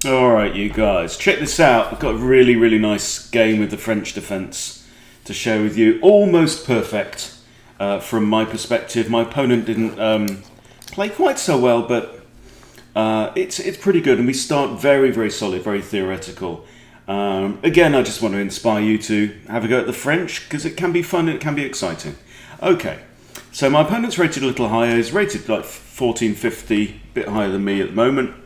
Alright, you guys, check this out. I've got a really nice game with the French defence to share with you. Almost perfect from my perspective. My opponent didn't play quite so well, but it's pretty good. And we start very solid, very theoretical. Again, I just want to inspire you to have a go at the French, because it can be fun and it can be exciting. Okay, so my opponent's rated a little higher. He's rated like 1450, a bit higher than me at the moment.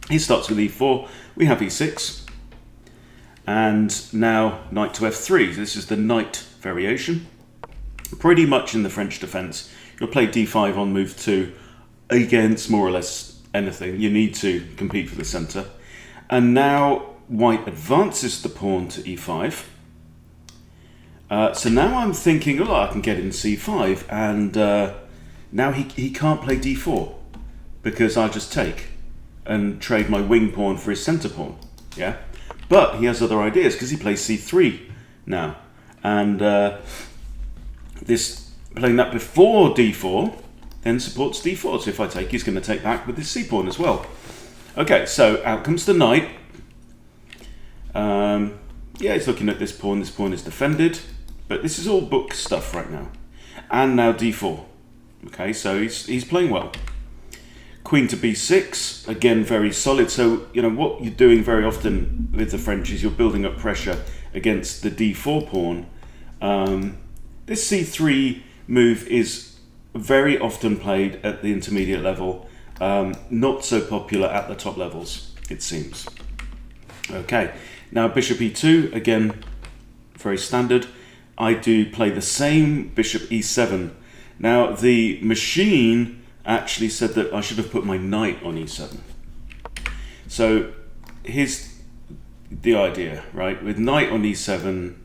He starts with e4, we have e6, and now knight to f3. This is the knight variation. Pretty much in the French defence, you'll play d5 on move 2 against more or less anything. You need to compete for the centre. And now white advances the pawn to e5. So now I'm thinking, oh, I can get in c5, and now he can't play d4, because I'll just take and trade my wing pawn for his centre pawn, yeah? But he has other ideas, because he plays c3 now. And this, playing that before d4, then supports d4. So if I take, he's going to take back with his c pawn as well. Okay, so out comes the knight. Yeah, he's looking at this pawn. This pawn is defended. But this is all book stuff right now. And now d4. Okay, so he's playing well. Queen to b6, again very solid. So, you know, what you're doing very often with the French is you're building up pressure against the d4 pawn. This c3 move is very often played at the intermediate level, not so popular at the top levels, it seems. Okay, now bishop e2, again, very standard. I do play the same bishop e7. Now, the machine actually said that I should have put my knight on e7. So here's the idea, right? With knight on e7,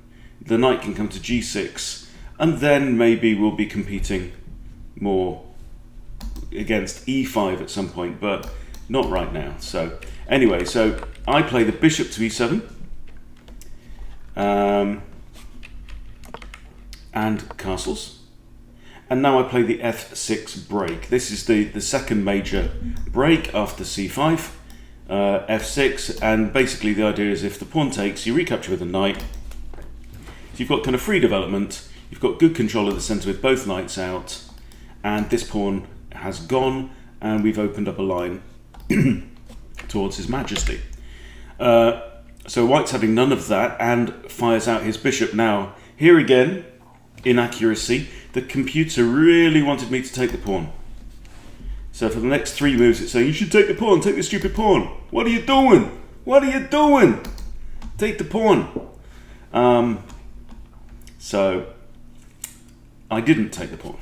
the knight can come to g6, and then maybe we'll be competing more against e5 at some point, but not right now. So anyway, so I play the bishop to e7, and castles. And now I play the f6 break. This is the second major break after c5, f6, and basically the idea is if the pawn takes, you recapture with a knight. So you've got kind of free development, you've got good control of the centre with both knights out, and this pawn has gone, and we've opened up a line towards His Majesty. So white's having none of that and fires out his bishop. Now, here again, inaccuracy. The computer really wanted me to take the pawn. So for the next 3 moves, it's saying, you should take the pawn, take the stupid pawn. What are you doing? What are you doing? Take the pawn. So I didn't take the pawn.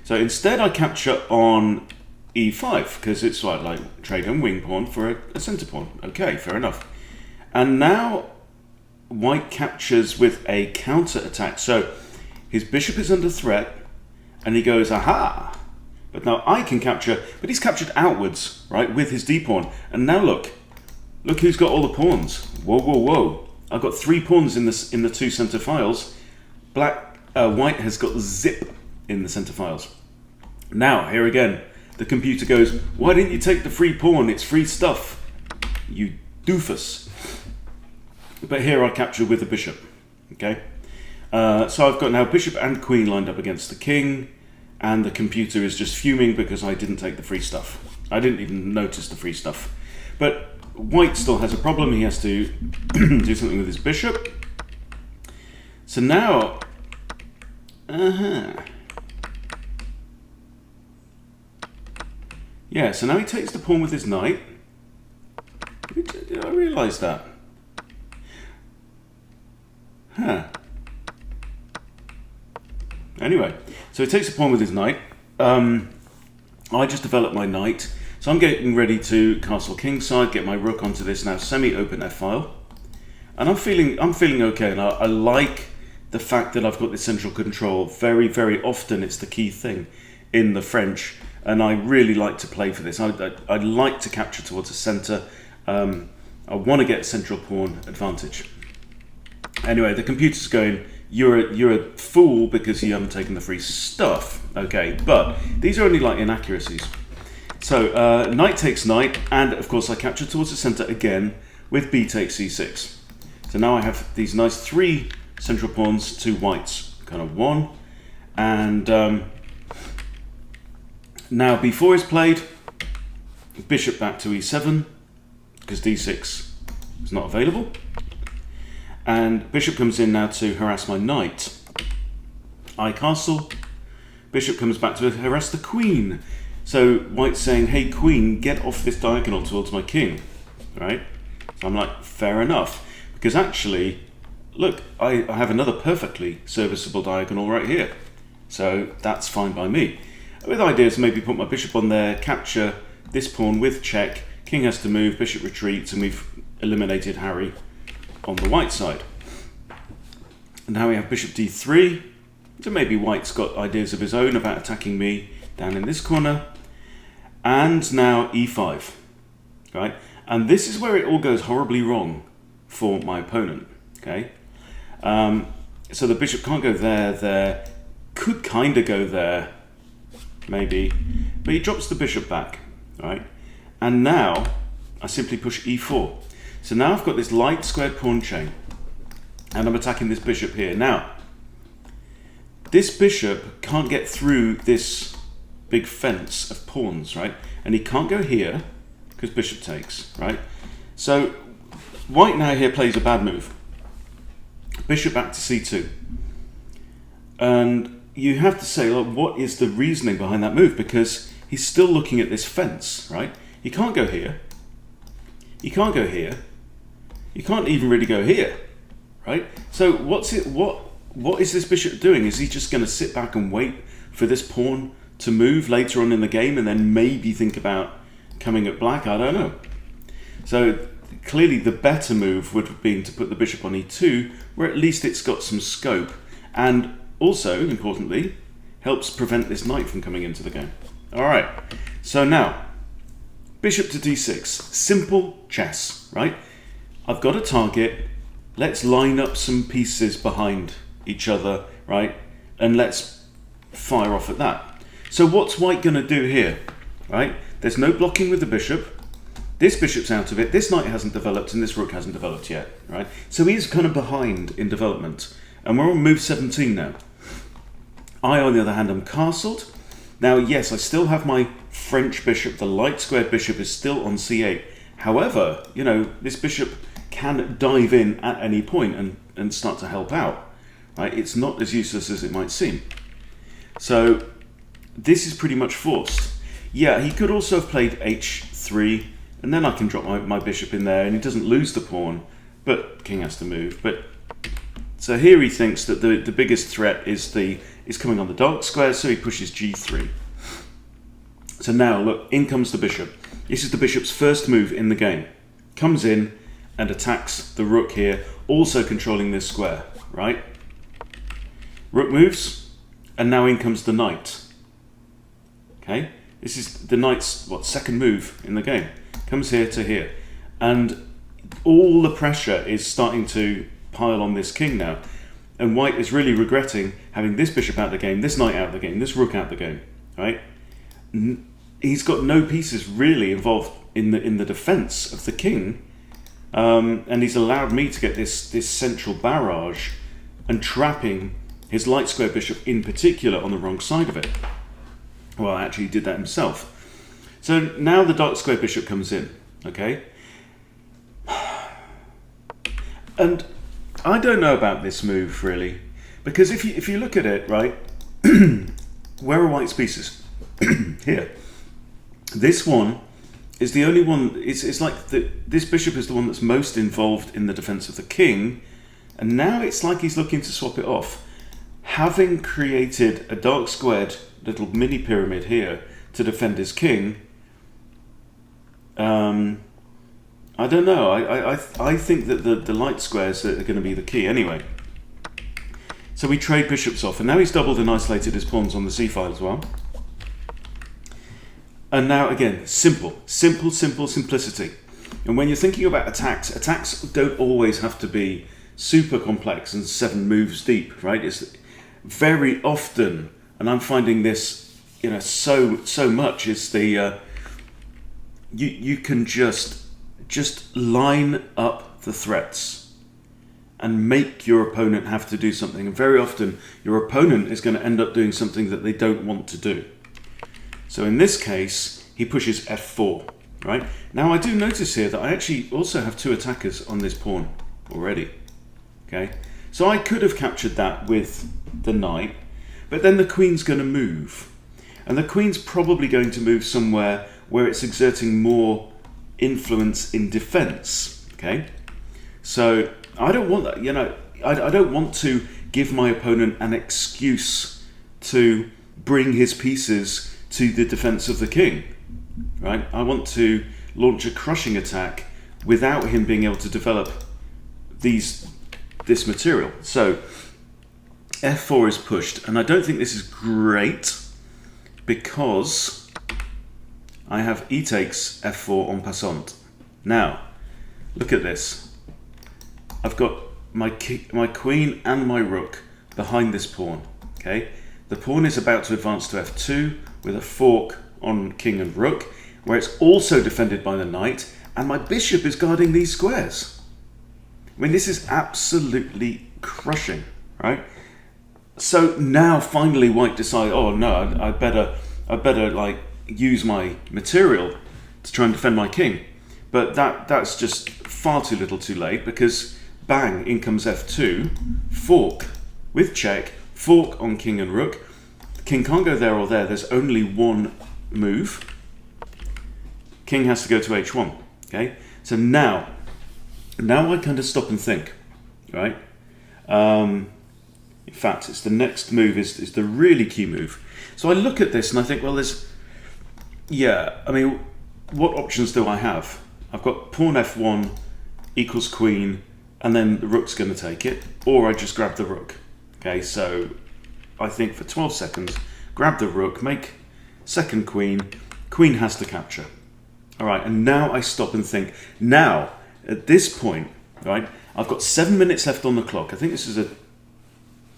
So instead I capture on e5, because it's like trade on wing pawn for a centre pawn. Okay, fair enough. And now white captures with a counter attack. So his bishop is under threat, and he goes, aha! But now I can capture, but he's captured outwards, right, with his d-pawn. And now look who's got all the pawns. Whoa. I've got 3 pawns in the 2 centre files. White has got zip in the centre files. Now, here again, the computer goes, why didn't you take the free pawn? It's free stuff, you doofus. But here I capture with the bishop, okay? So I've got now bishop and queen lined up against the king, and the computer is just fuming because I didn't take the free stuff. I didn't even notice the free stuff. But white still has a problem. He has to do something with his bishop. So now, yeah, so now he takes the pawn with his knight. Did I realise that? Anyway, so he takes the pawn with his knight. I just developed my knight. So I'm getting ready to castle kingside, get my rook onto this now semi-open f-file. And I'm feeling okay, and I like the fact that I've got this central control. Very often it's the key thing in the French, and I really like to play for this. I'd like to capture towards the centre. I want to get central pawn advantage. Anyway, the computer's going, you're a fool because you haven't taken the free stuff. Okay, but these are only like inaccuracies. So knight takes knight, and of course I capture towards the center again with b takes c6. So now I have these nice 3 central pawns to white's kind of 1, and now b4 is played, bishop back to e7 because d6 is not available, and bishop comes in now to harass my knight. I castle, bishop comes back to harass the queen. So white's saying, hey queen, get off this diagonal towards my king, right? So I'm like, fair enough, because actually, look, I have another perfectly serviceable diagonal right here. So that's fine by me. With ideas, maybe put my bishop on there, capture this pawn with check, king has to move, bishop retreats, and we've eliminated Harry on the white side. And now we have bishop d3. So maybe white's got ideas of his own about attacking me down in this corner. And now e5, right? And this is where it all goes horribly wrong for my opponent, okay? So the bishop can't go there, could kind of go there, maybe, but he drops the bishop back, right? And now I simply push e4. So now I've got this light squared pawn chain, and I'm attacking this bishop here. Now, this bishop can't get through this big fence of pawns, right? And he can't go here because bishop takes, right? So white now here plays a bad move. Bishop back to c2. And you have to say, look, what is the reasoning behind that move? Because he's still looking at this fence, right? He can't go here. He can't go here. He can't even really go here, right? So what is this bishop doing? Is he just going to sit back and wait for this pawn to move later on in the game and then maybe think about coming at black? I don't know. So clearly the better move would have been to put the bishop on e2, where at least it's got some scope, and also, importantly, helps prevent this knight from coming into the game. All right, so now, bishop to d6, simple chess, right? I've got a target, let's line up some pieces behind each other, right? And let's fire off at that. So what's white gonna do here, right? There's no blocking with the bishop. This bishop's out of it, this knight hasn't developed, and this rook hasn't developed yet, right? So he's kind of behind in development. And we're on move 17 now. I, on the other hand, am castled. Now, yes, I still have my French bishop, the light squared bishop is still on c8. However, you know, this bishop can dive in at any point and start to help out, right? It's not as useless as it might seem. So this is pretty much forced. Yeah, he could also have played h3, and then I can drop my bishop in there, and he doesn't lose the pawn, but king has to move. But so here he thinks that the biggest threat is coming on the dark square, so he pushes g3. So now, look, in comes the bishop. This is the bishop's first move in the game. Comes in and attacks the rook here, also controlling this square, right? Rook moves, and now in comes the knight. Okay, this is the knight's, second move in the game. Comes here to here. And all the pressure is starting to pile on this king now. And white is really regretting having this bishop out of the game, this knight out of the game, this rook out of the game, right? He's got no pieces really involved in the defense of the king, and he's allowed me to get this central barrage and trapping his light square bishop in particular on the wrong side of it. Well, actually he did that himself. So now the dark square bishop comes in, okay? And I don't know about this move really, because if you look at it, right, where are white's pieces? Here. This one is the only one, it's like this bishop is the one that's most involved in the defense of the king, and now it's like he's looking to swap it off. Having created a dark squared little mini pyramid here to defend his king, I don't know. I think that the light squares are going to be the key anyway. So we trade bishops off, and now he's doubled and isolated his pawns on the c file as well. And now again, simplicity. And when you're thinking about attacks don't always have to be super complex and 7 moves deep, right? It's very often, and I'm finding this, you know, so much, is the you can just line up the threats and make your opponent have to do something. And very often your opponent is going to end up doing something that they don't want to do. So in this case, he pushes f4, right? Now I do notice here that I actually also have 2 attackers on this pawn already, okay? So I could have captured that with the knight, but then the queen's going to move. And the queen's probably going to move somewhere where it's exerting more influence in defense, okay? So I don't want that, I don't want to give my opponent an excuse to bring his pieces to the defense of the king, right? I want to launch a crushing attack without him being able to develop this material. So f4 is pushed, and I don't think this is great because I have e takes f4 en passant. Now, look at this. I've got my queen and my rook behind this pawn, okay? The pawn is about to advance to f2 with a fork on king and rook, where it's also defended by the knight, and my bishop is guarding these squares. I mean, this is absolutely crushing, right? So now finally white decide, oh no, I better like use my material to try and defend my king. But that's just far too little too late, because bang, in comes f2, fork with check, fork on king and rook. The king can't go there or there, there's only one move. King has to go to h1, okay? So now I kind of stop and think, right? In fact, it's the next move is the really key move. So I look at this and I think, well, what options do I have? I've got pawn f1 equals queen, and then the rook's going to take it, or I just grab the rook. Okay, so I think for 12 seconds, grab the rook, make second queen, queen has to capture. All right, and now I stop and think. Now, at this point, right, I've got 7 minutes left on the clock. I think this is a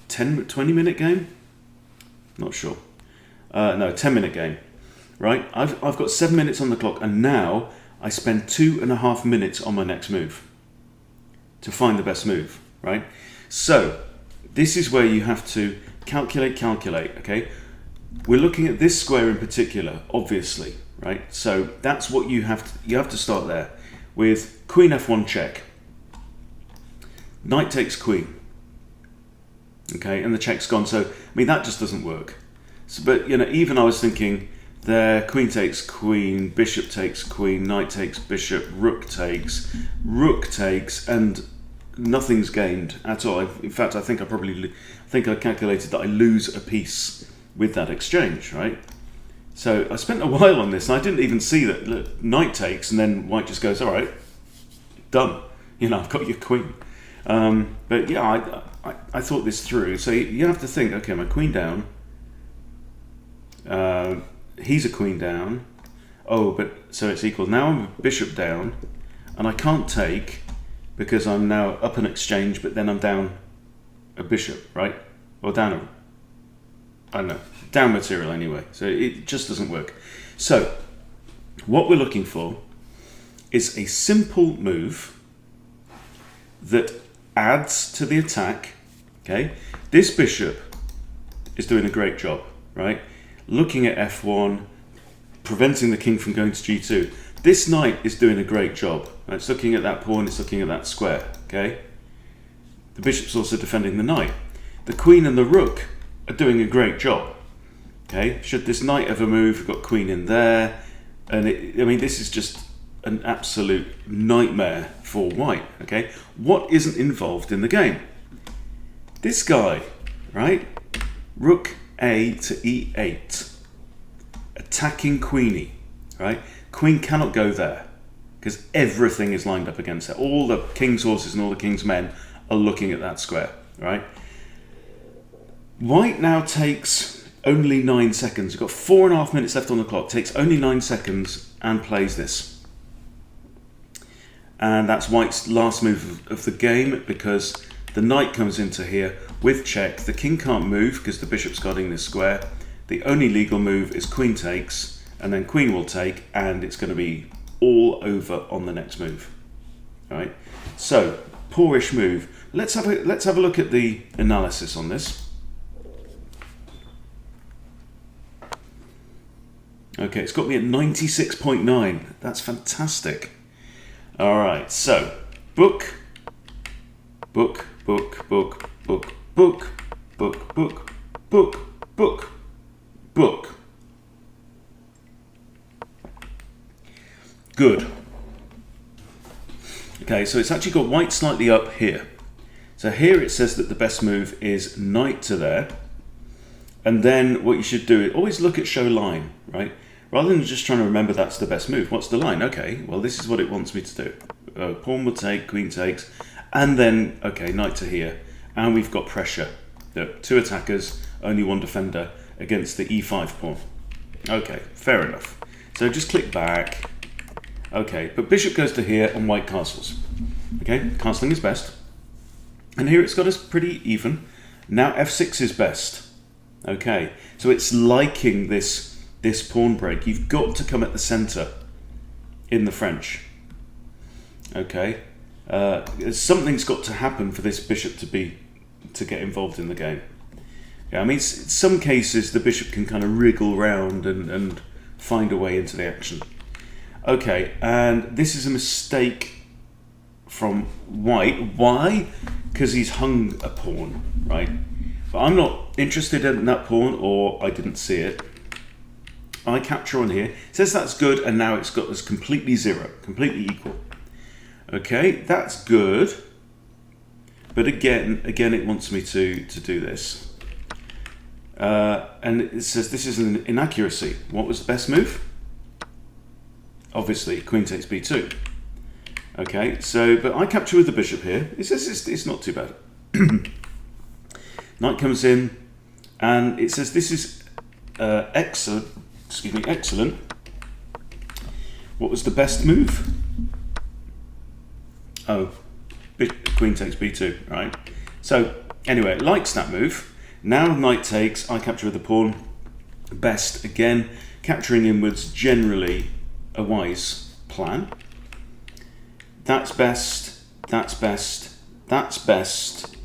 20-minute game? Not sure. No, 10-minute game, right? I've got 7 minutes on the clock, and now I spend 2.5 minutes on my next move to find the best move, right? So this is where you have to calculate, okay? We're looking at this square in particular, obviously, right? So that's what you have to start there with queen f1 check. Knight takes queen, okay? And the check's gone. So, I mean, that just doesn't work. So, but, even I was thinking there, queen takes queen, bishop takes queen, knight takes bishop, rook takes, and nothing's gained at all. In fact, I think I calculated that I lose a piece with that exchange, right? So I spent a while on this, and I didn't even see that. Look, knight takes, and then white just goes, all right, done. I've got your queen. But yeah, I thought this through. So you have to think, okay, my queen down. He's a queen down. Oh, but so it's equal. Now I'm a bishop down, and I can't take because I'm now up an exchange, but then I'm down a bishop, right? Or down down material anyway. So it just doesn't work. So what we're looking for is a simple move that adds to the attack, okay? This bishop is doing a great job, right? Looking at f1, preventing the king from going to g2. This knight is doing a great job. Right? It's looking at that pawn, it's looking at that square, okay? The bishop's also defending the knight. The queen and the rook are doing a great job, okay? Should this knight ever move, we've got queen in there, and this is just an absolute nightmare for white, okay? What isn't involved in the game? This guy, right? Rook A to E8, attacking queenie, right? Queen cannot go there because everything is lined up against her. All the king's horses and all the king's men are looking at that square, right? White now takes only 9 seconds. We've got 4.5 minutes left on the clock. Takes only 9 seconds and plays this. And that's white's last move of the game because the knight comes into here with check. The king can't move because the bishop's guarding this square. The only legal move is queen takes, and then queen will take, and it's going to be all over on the next move. All right. So poorish move. Let's have a look at the analysis on this. Okay, it's got me at 96.9. That's fantastic. All right, so book, book, book, book, book, book, book, book, book, book, book. Good. Okay, so it's actually got white slightly up here. So here it says that the best move is knight to there. And then what you should do is always look at show line, right? Rather than just trying to remember that's the best move. What's the line? Okay, well, this is what it wants me to do. Pawn will take, queen takes, and then, okay, knight to here. And we've got pressure. Look, 2 attackers, only 1 defender against the e5 pawn. Okay, fair enough. So just click back. Okay, but bishop goes to here and white castles. Okay, castling is best. And here it's got us pretty even. Now f6 is best. Okay, so it's liking this pawn break. You've got to come at the center in the French. Okay, something's got to happen for this bishop to get involved in the game. Yeah, I mean, in some cases the bishop can kind of wriggle around and find a way into the action. Okay, and this is a mistake from white. Why? Because he's hung a pawn, right? But I'm not interested in that pawn, or I didn't see it. I capture on here. It says that's good, and now it's got us completely zero, completely equal. Okay, that's good. But again, it wants me to do this. And it says this is an inaccuracy. What was the best move? Obviously, queen takes b2. Okay, so, but I capture with the bishop here. It says it's not too bad. Knight comes in, and it says this is excellent. Excuse me, excellent. What was the best move? Oh, queen takes b2, right? So anyway, it likes that move. Now knight takes, I capture with the pawn. Best again, capturing inwards, generally a wise plan. That's best, that's best, that's best,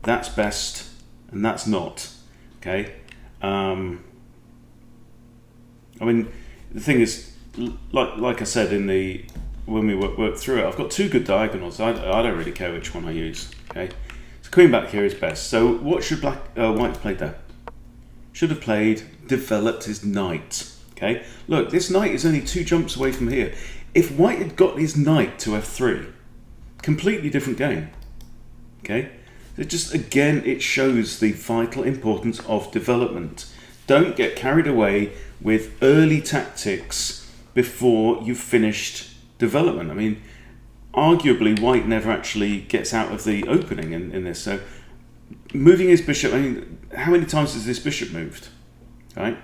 that's best, and that's not. Okay. I mean, the thing is, like I said when we worked through it, I've got 2 good diagonals. I don't really care which one I use. Okay, so queen back here is best. So what should white have played there? Should have played developed his knight. Okay, look, this knight is only 2 jumps away from here. If white had got his knight to f3, completely different game. Okay, it just again it shows the vital importance of development. Don't get carried away with early tactics before you've finished development. I mean, arguably white never actually gets out of the opening in this. So moving his bishop, I mean, how many times has this bishop moved? Right?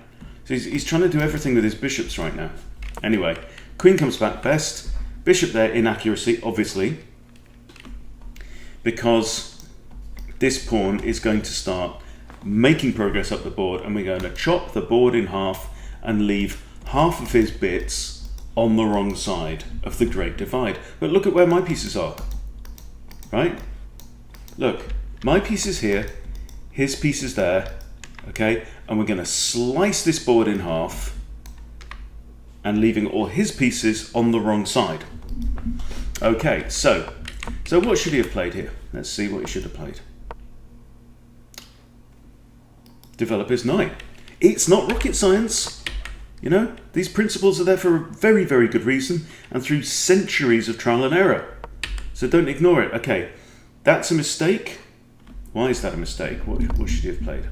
So he's trying to do everything with his bishops right now. Anyway, queen comes back best. Bishop there, inaccuracy, obviously, because this pawn is going to start making progress up the board, and we're going to chop the board in half and leave half of his bits on the wrong side of the Great Divide. But look at where my pieces are, right? Look, my piece is here, his piece is there, okay? And we're going to slice this board in half and leaving all his pieces on the wrong side. Okay, so what should he have played here? Let's see what he should have played. Develop his knight. It's not rocket science. You know, these principles are there for a very, very good reason and through centuries of trial and error. So don't ignore it. Okay, that's a mistake. Why is that a mistake? What should you have played?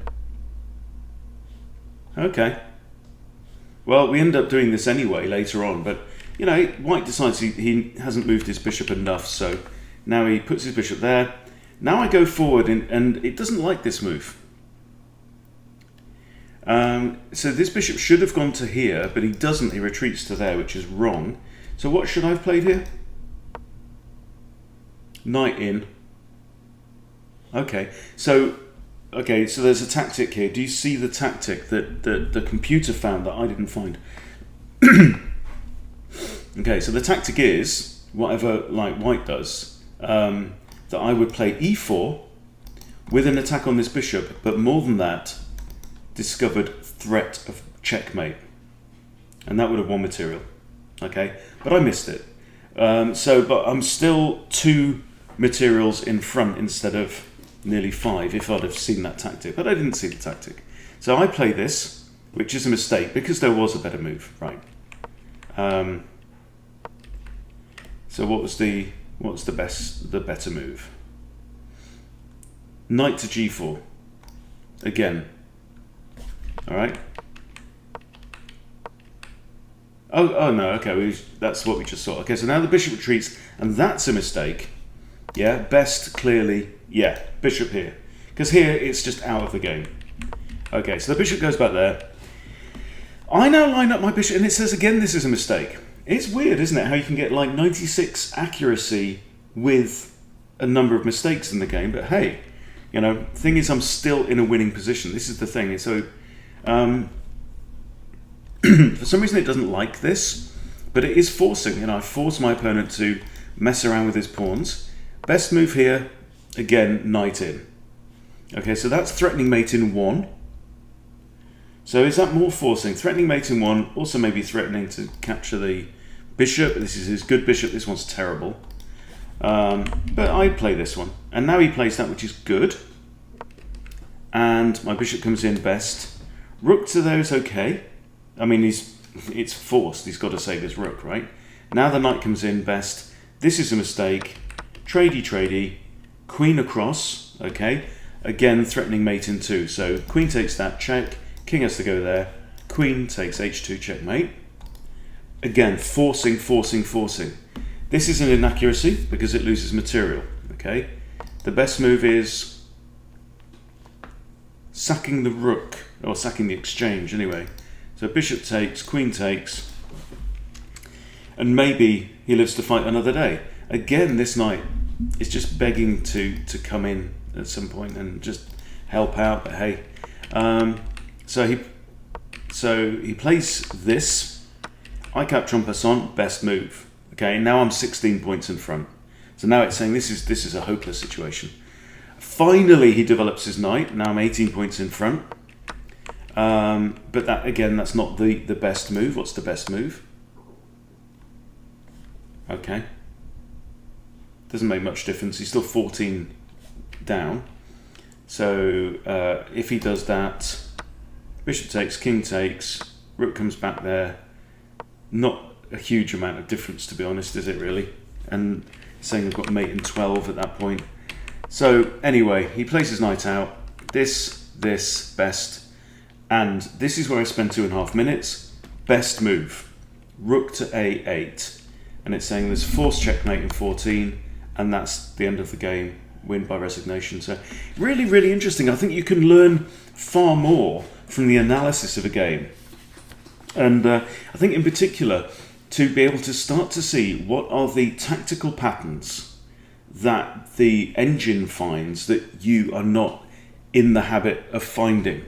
Okay. Well, we end up doing this anyway later on, but, you know, white decides he hasn't moved his bishop enough, so now he puts his bishop there. Now I go forward, and it doesn't like this move. So this bishop should have gone to here, but he doesn't. He retreats to there, which is wrong. So what should I have played here? Knight in. Okay, so there's a tactic here. Do you see the tactic that the computer found that I didn't find? Okay, so the tactic is, whatever like white does, that I would play e4 with an attack on this bishop, but more than that, discovered threat of checkmate. And that would have won material. Okay, but I missed it. But I'm still 2 materials in front instead of nearly 5 if I'd have seen that tactic, but I didn't see the tactic. So I play this, which is a mistake because there was a better move, right? So what's the better move? Knight to g4 again. All right. Oh no, okay, that's what we just saw. Okay, so now the bishop retreats, and that's a mistake. Yeah, best clearly, yeah, bishop here. Because here it's just out of the game. Okay, so the bishop goes back there. I now line up my bishop, and it says again this is a mistake. It's weird, isn't it, how you can get like 96 accuracy with a number of mistakes in the game, but hey, you know, thing is I'm still in a winning position. This is the thing. So, for some reason it doesn't like this, but it is forcing, you know, I force my opponent to mess around with his pawns. Best move here, again, knight in. Okay, so that's threatening mate in 1. So is that more forcing? Threatening mate in 1, also maybe threatening to capture the bishop. This is his good bishop, this one's terrible. But I play this one. And now he plays that, which is good. And my bishop comes in best. Rook to there is okay. I mean, it's forced. He's got to save his rook, right? Now the knight comes in best. This is a mistake. Tradey. Queen across, okay? Again, threatening mate in 2. So queen takes that, check. King has to go there. Queen takes h2, checkmate. Again, forcing. This is an inaccuracy because it loses material, okay? The best move is sacking the rook, or sacking the exchange anyway. So bishop takes, queen takes, and maybe he lives to fight another day. Again, this knight is just begging to come in at some point and just help out, but hey. So he plays this. I capture en passant, best move. Okay, now I'm 16 points in front. So now it's saying this is a hopeless situation. Finally, he develops his knight. Now I'm 18 points in front. But that again, that's not the best move. What's the best move? Okay. Doesn't make much difference. He's still 14 down. So if he does that, bishop takes, king takes, rook comes back there. Not a huge amount of difference, to be honest, is it really? And saying I've got mate in 12 at that point. So anyway, he plays his knight out. This, best. And this is where I spend 2.5 minutes. Best move, rook to a8. And it's saying there's forced checkmate in 14, and that's the end of the game, win by resignation. So really, really interesting. I think you can learn far more from the analysis of a game. And I think in particular, to be able to start to see what are the tactical patterns that the engine finds that you are not in the habit of finding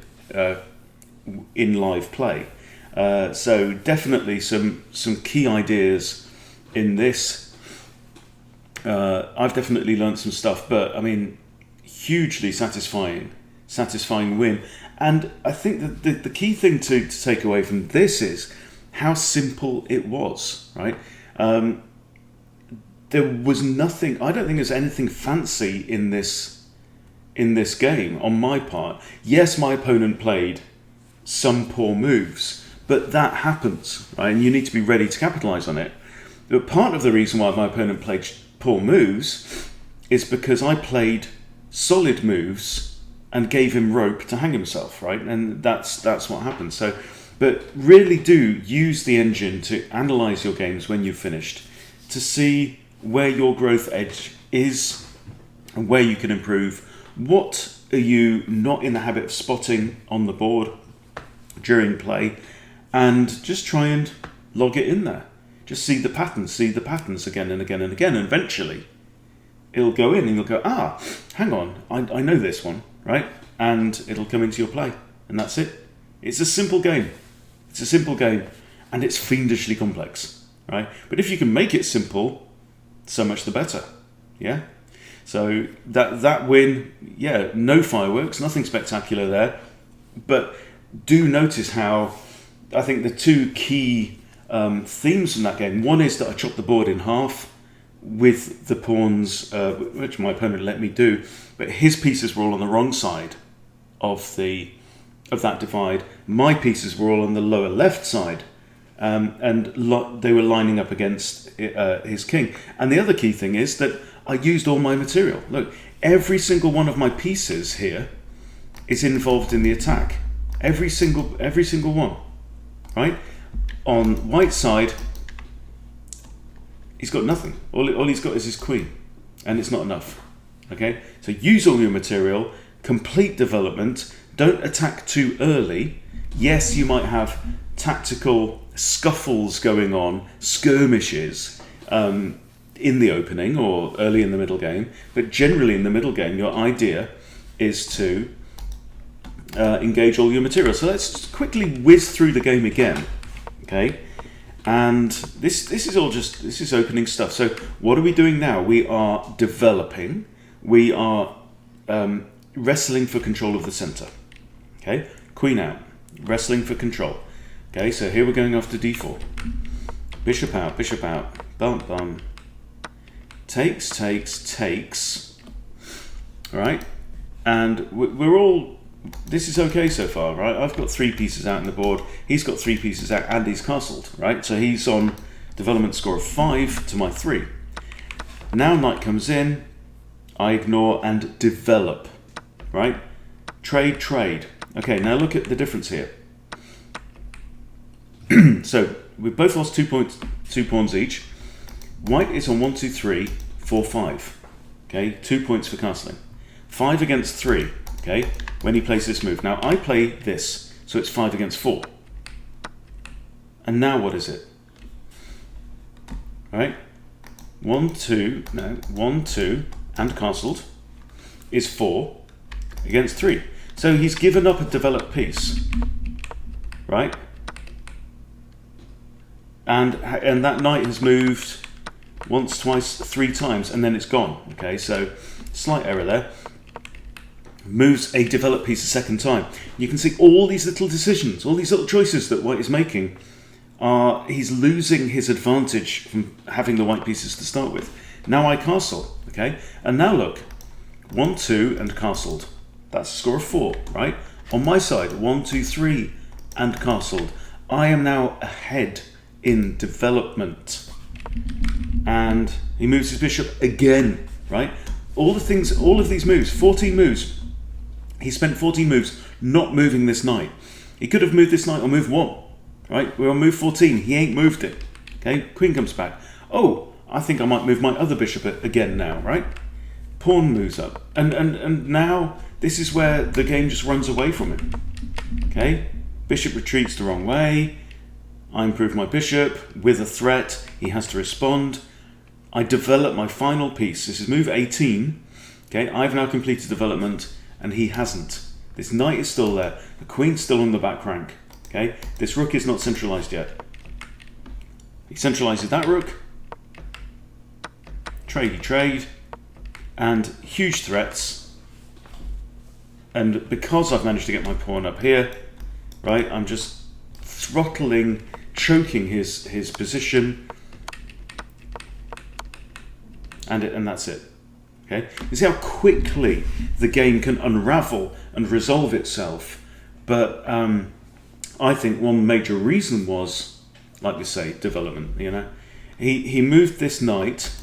in live play. So definitely some key ideas in this. I've definitely learned some stuff, but I mean, hugely satisfying win. And I think that the key thing to take away from this is how simple it was, right? There was nothing, I don't think there's anything fancy in this game on my part. Yes, my opponent played some poor moves, but that happens, right? And you need to be ready to capitalize on it. But part of the reason why my opponent played poor moves is because I played solid moves and gave him rope to hang himself, right? And that's what happened. So, but really do use the engine to analyze your games when you've finished, to see where your growth edge is and where you can improve. What are you not in the habit of spotting on the board during play, and just try and log it in there. Just see the patterns again and again and again, and eventually it'll go in and you'll go, hang on, I know this one, right? And it'll come into your play, and that's it. It's a simple game. And it's fiendishly complex. right? But if you can make it simple, so much the better, yeah? So that win, yeah, no fireworks, nothing spectacular there, but do notice how I think the two key themes from that game, one is that I chopped the board in half with the pawns, which my opponent let me do, but his pieces were all on the wrong side of that divide. My pieces were all on the lower left side, and they were lining up against his king. And the other key thing is that I used all my material. Look, every single one of my pieces here is involved in the attack. Every single one, right? On white side, he's got nothing. All he's got is his queen, and it's not enough. Okay, so use all your material, complete development. Don't attack too early. Yes, you might have tactical scuffles going on, skirmishes in the opening or early in the middle game, but generally in the middle game, your idea is to engage all your material. So let's just quickly whiz through the game again, okay? And this is opening stuff. So what are we doing now? We are developing. We are wrestling for control of the center. Okay, queen out, wrestling for control. Okay, so here we're going after d4. Bishop out, bum bum. Takes. All right, and we're all. This is okay so far, right? I've got 3 pieces out on the board. He's got 3 pieces out, and he's castled, right? So he's on development score of 5 to my 3. Now knight comes in. I ignore and develop, right? Trade. Okay, now look at the difference here. So we've both lost 2 pawns each. White is on 1, 2, 3, 4, 5. Okay, 2 points for castling. 5 against 3. Okay, when he plays this move. Now I play this, so it's 5 against 4. And now what is it? All right, 1, 2, and castled is 4 against 3. So he's given up a developed piece, right? And that knight has moved once, twice, 3 times, and then it's gone. Okay, so slight error there. Moves a developed piece a second time. You can see all these little decisions, all these little choices that white is making. He's losing his advantage from having the white pieces to start with. Now I castle, okay? And now look, 1, 2, and castled. That's a score of 4, right? On my side, 1, 2, 3, and castled. I am now ahead in development. And he moves his bishop again, right? All of these moves, 14 moves. He spent 14 moves not moving this knight. He could have moved this knight on move 1, right? We're on move 14. He ain't moved it. Okay, queen comes back. Oh, I think I might move my other bishop again now, right? Pawn moves up. And now this is where the game just runs away from him. Okay, bishop retreats the wrong way. I improve my bishop with a threat. He has to respond. I develop my final piece. This is move 18. Okay, I've now completed development and he hasn't. This knight is still there. The queen's still on the back rank. Okay, this rook is not centralized yet. He centralizes that rook. Trade, and huge threats. And because I've managed to get my pawn up here, right, I'm just throttling, choking his position, and that's it. Okay, you see how quickly the game can unravel and resolve itself. But I think one major reason was, like we say, development. You know, he moved this knight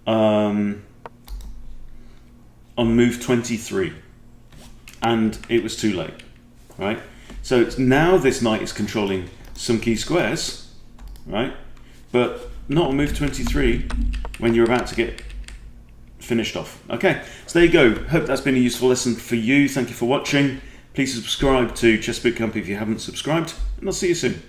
on move 23, and it was too late, right? So it's now this knight is controlling some key squares, right? But not on move 23 when you're about to get finished off. Okay, so there you go. Hope that's been a useful lesson for you. Thank you for watching. Please subscribe to Chess Boot Camp if you haven't subscribed, and I'll see you soon.